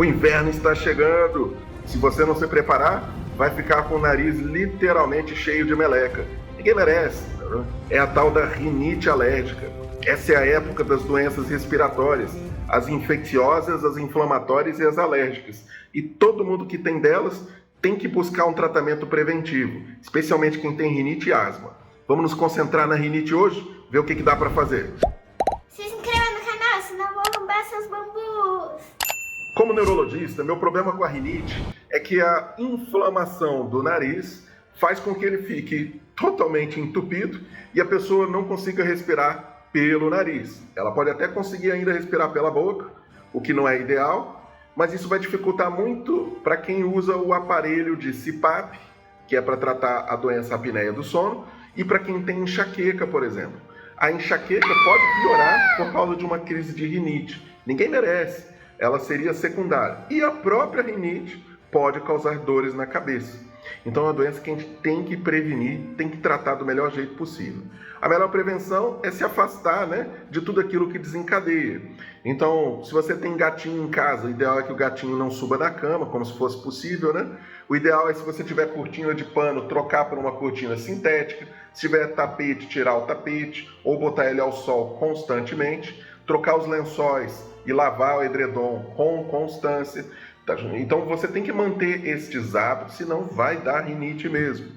O inverno está chegando. Se você não se preparar, vai ficar com o nariz literalmente cheio de meleca. Ninguém merece. É a tal da rinite alérgica. Essa é a época das doenças respiratórias, as infecciosas, as inflamatórias e as alérgicas. E todo mundo que tem delas tem que buscar um tratamento preventivo, especialmente quem tem rinite e asma. Vamos nos concentrar na rinite hoje, ver o que dá para fazer. Se inscreva no canal, senão vou roubar seus bambus. Como neurologista, meu problema com a rinite é que a inflamação do nariz faz com que ele fique totalmente entupido e a pessoa não consiga respirar pelo nariz. Ela pode até conseguir ainda respirar pela boca, o que não é ideal, mas isso vai dificultar muito para quem usa o aparelho de CPAP, que é para tratar a doença apneia do sono, e para quem tem enxaqueca, por exemplo. A enxaqueca pode piorar por causa de uma crise de rinite. Ninguém merece. Ela seria secundária. E a própria rinite pode causar dores na cabeça. Então é uma doença que a gente tem que prevenir, tem que tratar do melhor jeito possível. A melhor prevenção é se afastar, de tudo aquilo que desencadeia. Então, se você tem gatinho em casa, o ideal é que o gatinho não suba da cama, como se fosse possível, O ideal é, se você tiver cortina de pano, trocar por uma cortina sintética. Se tiver tapete, tirar o tapete, ou botar ele ao sol constantemente. Trocar os lençóis e lavar o edredom com constância. Então você tem que manter estes hábitos, senão vai dar rinite mesmo.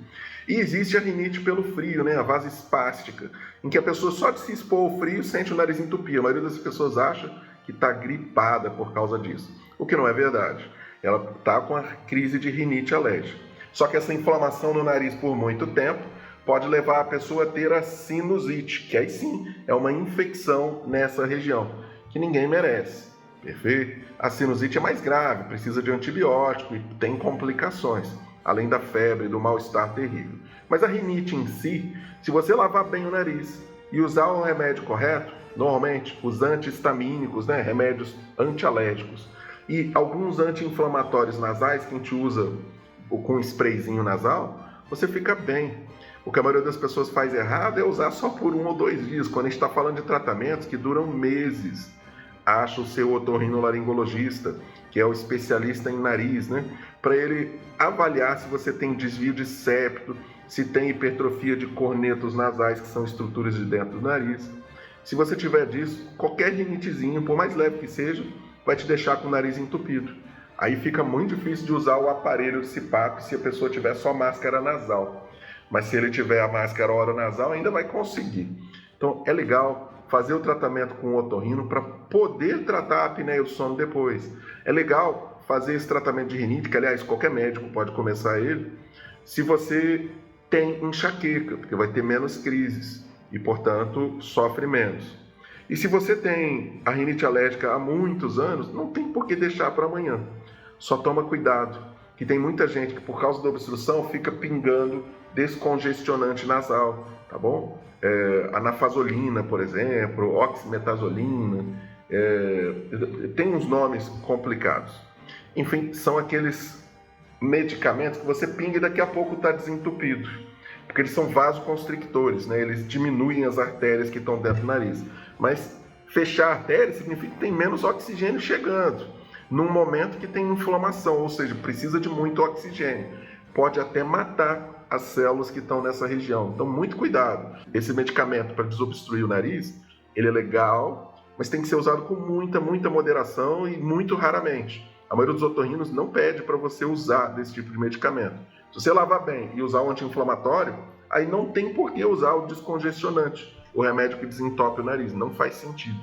E existe a rinite pelo frio, a vasoespástica, em que a pessoa só de se expor ao frio sente o nariz entupir. A maioria das pessoas acha que está gripada por causa disso, o que não é verdade. Ela está com a crise de rinite alérgica. Só que essa inflamação no nariz por muito tempo pode levar a pessoa a ter a sinusite, que aí sim é uma infecção nessa região, que ninguém merece. Perfeito? A sinusite é mais grave, precisa de antibiótico e tem complicações, além da febre e do mal-estar terrível. Mas a rinite em si, se você lavar bem o nariz e usar o remédio correto, normalmente os antihistamínicos, remédios antialérgicos, e alguns anti-inflamatórios nasais que a gente usa com um sprayzinho nasal, você fica bem. O que a maioria das pessoas faz errado é usar só por 1 ou 2 dias, quando a gente está falando de tratamentos que duram meses. Acha o seu otorrinolaringologista, que é o especialista em nariz, para ele avaliar se você tem desvio de septo, se tem hipertrofia de cornetos nasais, que são estruturas de dentro do nariz. Se você tiver disso, qualquer rinitezinho, por mais leve que seja, vai te deixar com o nariz entupido. Aí fica muito difícil de usar o aparelho de CPAP se a pessoa tiver só máscara nasal. Mas se ele tiver a máscara oronasal, ainda vai conseguir. Então é legal fazer o tratamento com o otorrino para poder tratar a apneia do sono depois. É legal fazer esse tratamento de rinite, que aliás qualquer médico pode começar ele, se você tem enxaqueca, porque vai ter menos crises e, portanto, sofre menos. E se você tem a rinite alérgica há muitos anos, não tem por que deixar para amanhã. Só toma cuidado, que tem muita gente que por causa da obstrução fica pingando descongestionante nasal, tá bom? A nafasolina, por exemplo, oximetazolina, tem uns nomes complicados. Enfim, são aqueles medicamentos que você pinga e daqui a pouco está desentupido, porque eles são vasoconstrictores, eles diminuem as artérias que estão dentro do nariz. Mas fechar a artéria significa que tem menos oxigênio chegando, num momento que tem inflamação, ou seja, precisa de muito oxigênio. Pode até matar as células que estão nessa região. Então, muito cuidado. Esse medicamento para desobstruir o nariz, ele é legal, mas tem que ser usado com muita moderação e muito raramente. A maioria dos otorrinos não pede para você usar desse tipo de medicamento. Se você lavar bem e usar o anti-inflamatório, aí não tem por que usar o descongestionante, o remédio que desentope o nariz. Não faz sentido.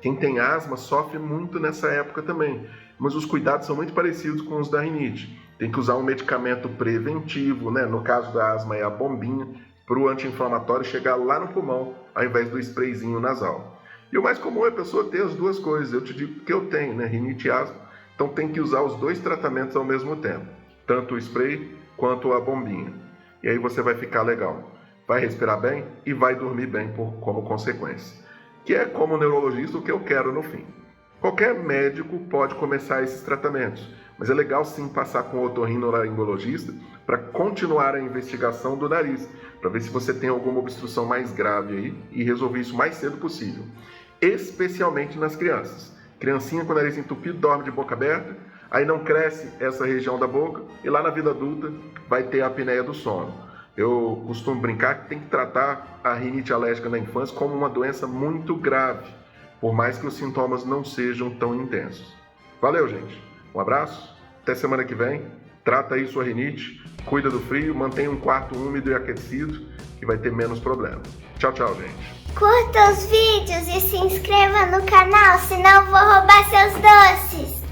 Quem tem asma sofre muito nessa época também, mas os cuidados são muito parecidos com os da rinite. Tem que usar um medicamento preventivo, no caso da asma é a bombinha, para o anti-inflamatório chegar lá no pulmão, ao invés do sprayzinho nasal. E o mais comum é a pessoa ter as duas coisas. Eu te digo que eu tenho, rinite e asma, então tem que usar os 2 tratamentos ao mesmo tempo, tanto o spray quanto a bombinha. E aí você vai ficar legal, vai respirar bem e vai dormir bem como consequência. Que é, como neurologista, o que eu quero no fim. Qualquer médico pode começar esses tratamentos, mas é legal sim passar com o otorrinolaringologista para continuar a investigação do nariz, para ver se você tem alguma obstrução mais grave aí e resolver isso o mais cedo possível, especialmente nas crianças. Criancinha com o nariz entupido dorme de boca aberta, aí não cresce essa região da boca e lá na vida adulta vai ter a apneia do sono. Eu costumo brincar que tem que tratar a rinite alérgica na infância como uma doença muito grave, por mais que os sintomas não sejam tão intensos. Valeu, gente. Um abraço, até semana que vem. Trata aí sua rinite, cuida do frio, mantenha um quarto úmido e aquecido, que vai ter menos problema. Tchau, tchau, gente. Curta os vídeos e se inscreva no canal, senão eu vou roubar seus doces.